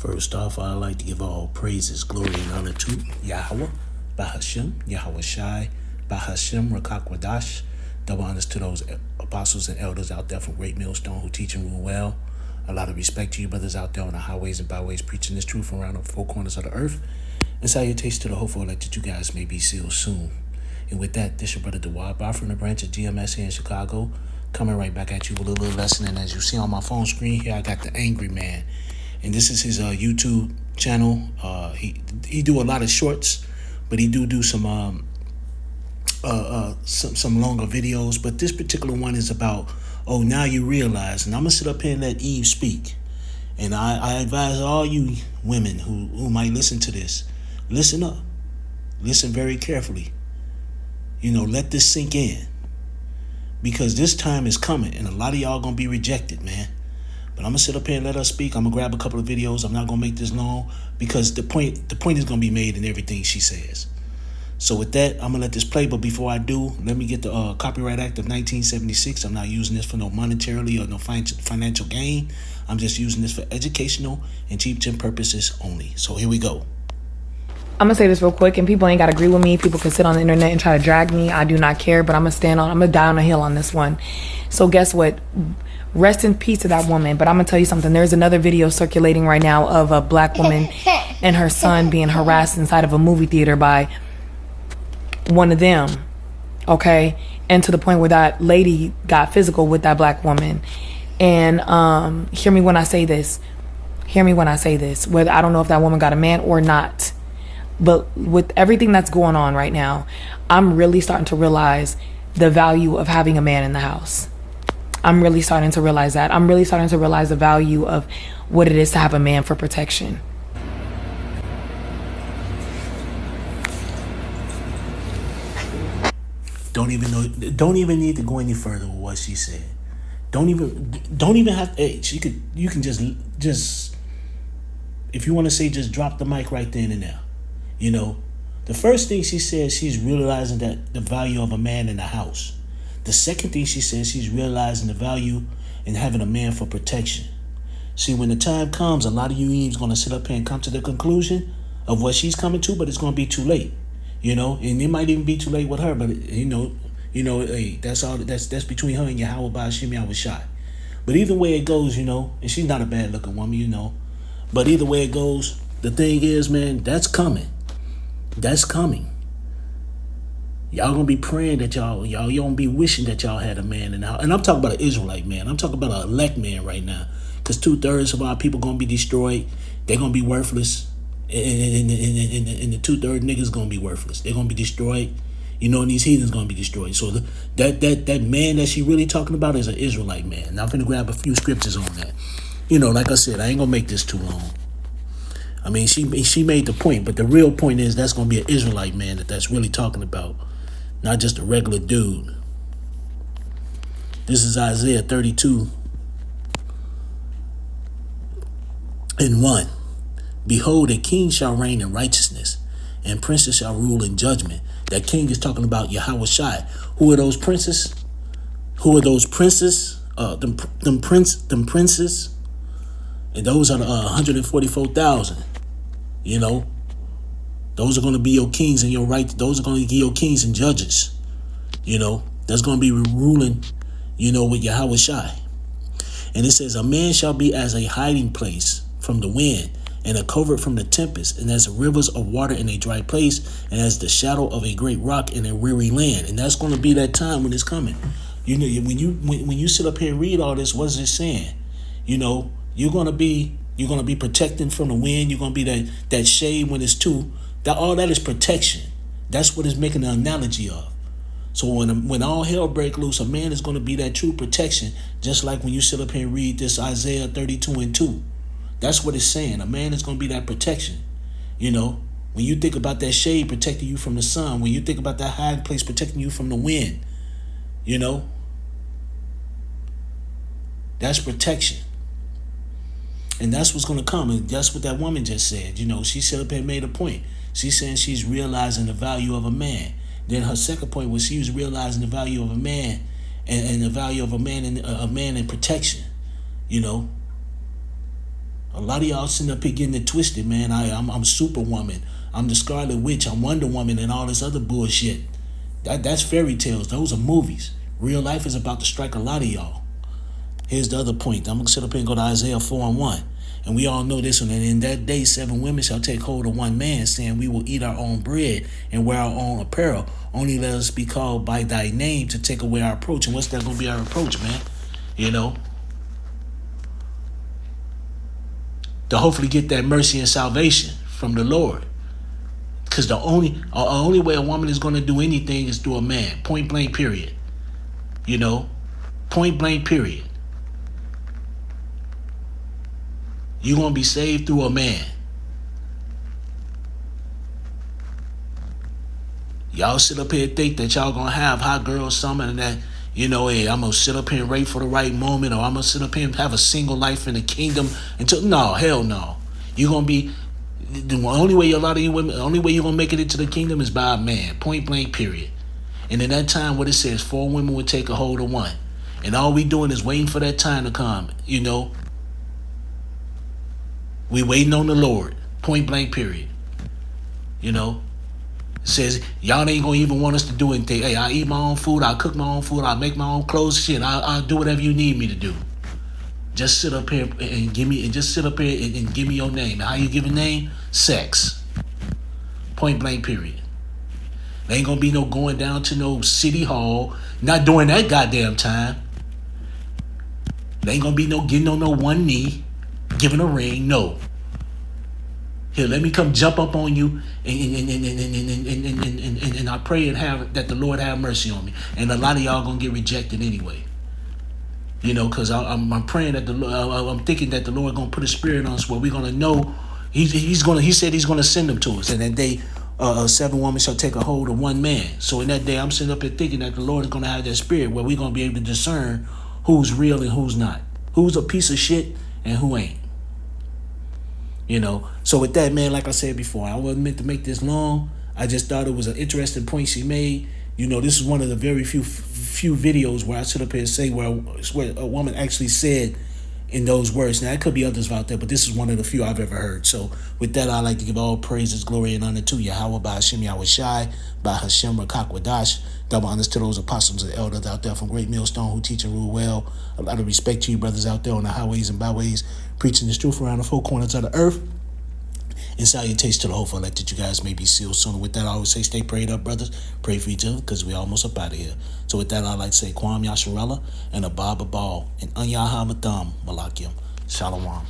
First off, I'd like to give all praises, glory, and honor to Yahweh, Bahashem, Yahweh Shai, Bahashem, Rakakwadash. Double honors to those apostles and elders out there from Great Millstone who teach and rule well. A lot of respect to you brothers out there on the highways and byways preaching this truth around the four corners of the earth. And salutations to the hopeful elect that you guys may be sealed soon. And with that, this your brother Dewad Bar from the branch of GMS here in Chicago, coming right back at you with a little lesson. And as you see on my phone screen here, I got the Angry Man. And this is his YouTube channel. He do a lot of shorts, but he do some longer videos. But this particular one is about, oh, now you realize. And I'm gonna sit up here and let Eve speak. And I advise all you women who might listen to this, listen up, listen very carefully. You know, let this sink in, because this time is coming, and a lot of y'all gonna be rejected, man. But I'm gonna sit up here and let her speak. I'm gonna grab a couple of videos. I'm not gonna make this long because the point is gonna be made in everything she says. So with that, I'm gonna let this play. But before I do, let me get the Copyright Act of 1976. I'm not using this for no monetarily or no financial gain. I'm just using this for educational and teaching purposes only. So here we go. I'm gonna say this real quick, and people ain't gotta agree with me. People can sit on the internet and try to drag me. I do not care, but I'm gonna die on a hill on this one. So guess what? Rest in peace to that woman. But I'm gonna tell you something. There's another video circulating right now of a black woman and her son being harassed inside of a movie theater by one of them. Okay? And to the point where that lady got physical with that black woman. And hear me when I say this. Hear me when I say this. Whether I don't know if that woman got a man or not. But with everything that's going on right now, I'm really starting to realize the value of having a man in the house. I'm really starting to realize that. I'm really starting to realize the value of what it is to have a man for protection. Don't even need to go any further with what she said. Don't even have to, hey, you can just if you want to say, just drop the mic right then and there. You know, the first thing she says, she's realizing that the value of a man in the house. The second thing she says, she's realizing the value in having a man for protection. See, when the time comes, a lot of you Eve's going to sit up here and come to the conclusion of what she's coming to, but it's going to be too late. You know, and it might even be too late with her, but you know, hey, that's between her and Yahweh Ba'ashim Yahweh Shai. But either way it goes, you know, and she's not a bad looking woman, you know. But either way it goes, the thing is, man, that's coming. That's coming. Y'all gonna be praying that y'all gonna be wishing that y'all had a man in the house. And I'm talking about an Israelite man. I'm talking about an elect man right now. Because 2/3 of our people gonna be destroyed. They're gonna be worthless. And the 2/3 niggas gonna be worthless. They're gonna be destroyed. You know, and these heathens gonna be destroyed. So that man that she really talking about is an Israelite man. And I'm gonna grab a few scriptures on that. You know, like I said, I ain't gonna make this too long. I mean, she made the point, but the real point is that's gonna be an Israelite man that's really talking about. Not just a regular dude. This is Isaiah 32:1. Behold, a king shall reign in righteousness, and princes shall rule in judgment. That king is talking about Yahweh Shai. Who are those princes? Who are those princes? Them princes. And those are the 144,000. You know. Those are going to be your kings and your right. Those are going to be your kings and judges. You know, that's going to be ruling, you know, with Yahweh Shai. And it says, a man shall be as a hiding place from the wind, and a covert from the tempest, and as the rivers of water in a dry place, and as the shadow of a great rock in a weary land. And that's going to be that time when it's coming. You know, when you sit up here and read all this, what is it saying? You know, you're going to be protecting from the wind. You're going to be that shade when it's too. That all that is protection. That's what it's making the analogy of. So when all hell break loose, a man is going to be that true protection, just like when you sit up here and read this Isaiah 32:2. That's what it's saying. A man is going to be that protection. You know, when you think about that shade protecting you from the sun, when you think about that hiding place protecting you from the wind, you know, that's protection. And that's what's going to come. And that's what that woman just said. You know, she set up and made a point. She's saying she's realizing the value of a man. Then her second point was she was realizing the value of a man and the value of a man in protection. You know, A lot of y'all sitting up here getting it twisted, man. I'm Superwoman. I'm the Scarlet Witch. I'm Wonder Woman and all this other bullshit. That's fairy tales. Those are movies. Real life is about to strike a lot of y'all. Here's the other point. I'm going to sit up here and go to Isaiah 4:1. And we all know this one. And in that day, 7 women shall take hold of one man, saying, we will eat our own bread and wear our own apparel. Only let us be called by thy name to take away our approach. And what's that going to be our approach, man? You know? To hopefully get that mercy and salvation from the Lord. Because the only way a woman is going to do anything is through a man. Point blank, period. You know? Point blank, period. You're going to be saved through a man. Y'all sit up here and think that y'all going to have hot girl summer and that, you know, hey, I'm going to sit up here and wait for the right moment, or I'm going to sit up here and have a single life in the kingdom until, no, hell no. You're going to be, the only way a lot of you women, the only way you're going to make it into the kingdom is by a man. Point blank, period. And in that time, what it says, 4 women would take a hold of one. And all we doing is waiting for that time to come, you know. We waiting on the Lord. Point blank, period. You know. It says, y'all ain't going to even want us to do anything. Hey, I eat my own food. I cook my own food. I make my own clothes. Shit, I'll do whatever you need me to do. Just sit up here and give me, and just sit up here and give me your name. How you give a name? Sex. Point blank, period. There ain't going to be no going down to no city hall. Not during that goddamn time. There ain't going to be no getting on no one knee. Giving a ring, no. Here, let me come jump up on you and I pray and have that the Lord have mercy on me. And a lot of y'all gonna get rejected anyway. You know, because I'm praying that I'm thinking that the Lord gonna put a spirit on us where we're gonna know He said He's gonna send them to us. And that day, 7 women shall take a hold of one man. So in that day, I'm sitting up here thinking that the Lord is gonna have that spirit where we're gonna be able to discern who's real and who's not, who's a piece of shit and who ain't. You know, so with that, man, like I said before, I wasn't meant to make this long. I just thought it was an interesting point she made. You know, this is one of the very few videos where I sit up here and say where a woman actually said in those words. Now, there could be others out there, but this is one of the few I've ever heard. So with that, I'd like to give all praises, glory, and honor to Yahweh, by Hashem Yahweh Shai, by Hashem Rakak Wadash. Double honors to those apostles and elders out there from Great Millstone who teach and rule well. A lot of respect to you brothers out there on the highways and byways, preaching this truth around the 4 corners of the earth. And salutations to the hopeful elect that you guys may be sealed soon. With that, I always say stay prayed up, brothers. Pray for each other because we almost up out of here. So with that, I'd like to say Kwam Yasharella and Abba Ball and Anya Hamatham Malakim. Shalom.